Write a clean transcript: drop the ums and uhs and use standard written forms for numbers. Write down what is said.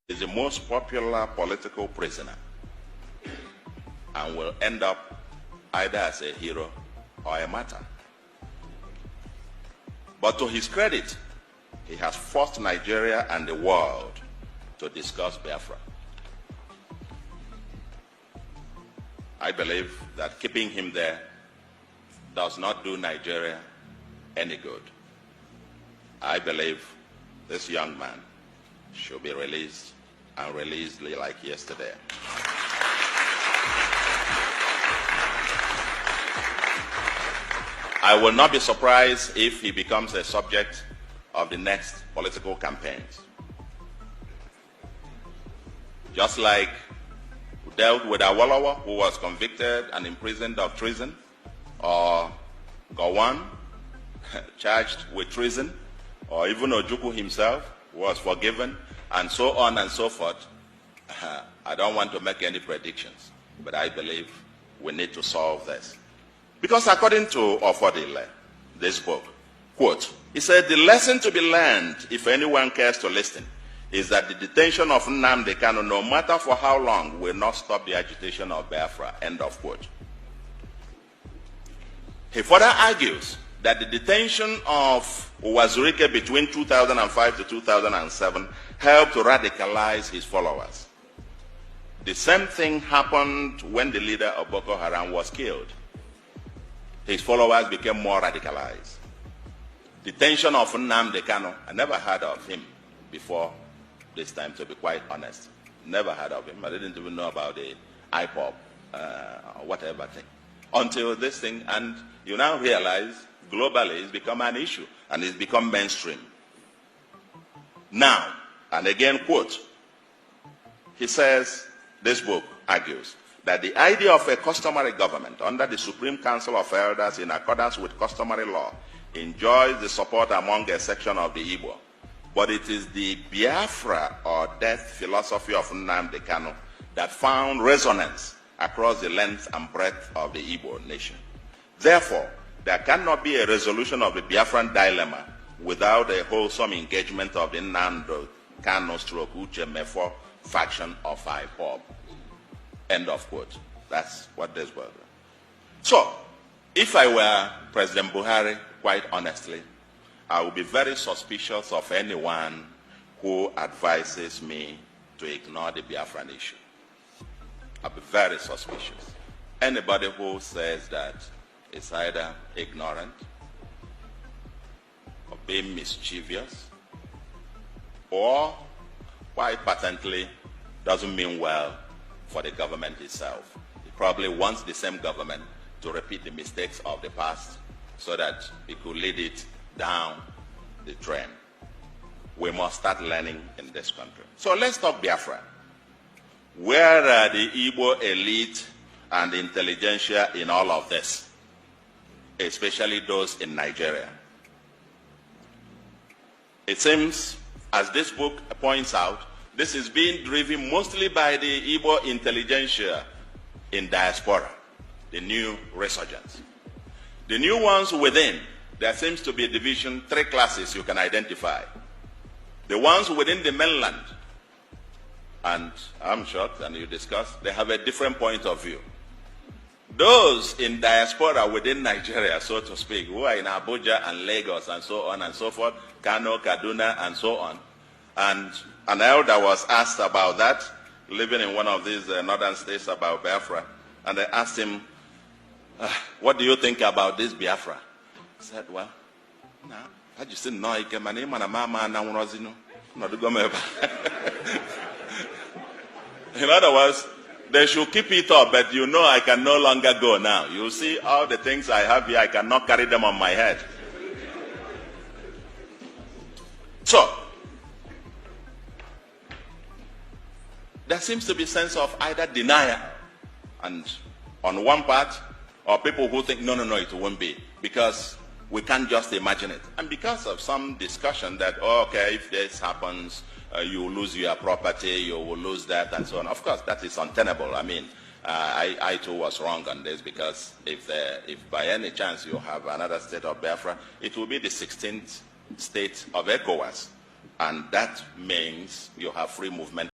is the most popular political prisoner and will end up either as a hero or a martyr. But to his credit, he has forced Nigeria and the world to discuss Biafra. I believe that keeping him there does not do Nigeria any good. I believe this young man should be released, and released like yesterday. I will not be surprised if he becomes a subject of the next political campaigns. Just like we dealt with Awolowo, who was convicted and imprisoned of treason, or Gowon, charged with treason, or even Ojukwu himself was forgiven, and so on and so forth. I don't want to make any predictions, but I believe we need to solve this. Because according to Ofodile, this book, quote, he said, the lesson to be learned, if anyone cares to listen, is that the detention of Nnamdi Kanu, no matter for how long, will not stop the agitation of Biafra, end of quote. He further argues that the detention of Uwazurike between 2005 to 2007 helped to radicalize his followers. The same thing happened when the leader of Boko Haram was killed. His followers became more radicalized. Detention of Nnamdi Kanu, I never heard of him before this time, to be quite honest. Never heard of him. I didn't even know about the IPOP or whatever thing. Until this thing, and you now realize globally it's become an issue and it's become mainstream. Now, and again, quote, he says, this book argues that the idea of a customary government under the Supreme Council of Elders in accordance with customary law enjoys the support among a section of the Igbo. But it is the Biafra or death philosophy of Nnamdi Kanu that found resonance across the length and breadth of the Igbo nation. Therefore, there cannot be a resolution of the Biafran dilemma without a wholesome engagement of the Nnamdi Kanu stroke Uche Mefo faction of IPOB. End of quote. That's what this was. So, if I were President Buhari, quite honestly, I would be very suspicious of anyone who advises me to ignore the Biafran issue. I'll be very suspicious. Anybody who says that is either ignorant or being mischievous, or quite patently doesn't mean well for the government itself. It probably wants the same government to repeat the mistakes of the past so that it could lead it down the drain. We must start learning in this country. So let's talk Biafra. Where are the Igbo elite and the intelligentsia in all of this, especially those in Nigeria? It seems, as this book points out, this is being driven mostly by the Igbo intelligentsia in diaspora, the new resurgence. The new ones within, there seems to be a division, 3 classes you can identify. The ones within the mainland, and I'm shocked, and you discuss, they have a different point of view. Those in diaspora within Nigeria, so to speak, who are in Abuja and Lagos and so on and so forth, Kano, Kaduna, and so on. And an elder was asked about that, living in one of these northern states, about Biafra. And they asked him, what do you think about this Biafra? He said, well, no, I just didn't know. In other words, they should keep it up, but you know I can no longer go now. You see all the things I have here, I cannot carry them on my head. So, there seems to be a sense of either denial, and on one part, or people who think, no, it won't be, because we can't just imagine it. And because of some discussion that, oh, okay, if this happens, you will lose your property, you will lose that, and so on. Of course, that is untenable. I mean, I too was wrong on this, because if by any chance you have another state of Biafra, it will be the 16th state of ECOWAS. And that means you have free movement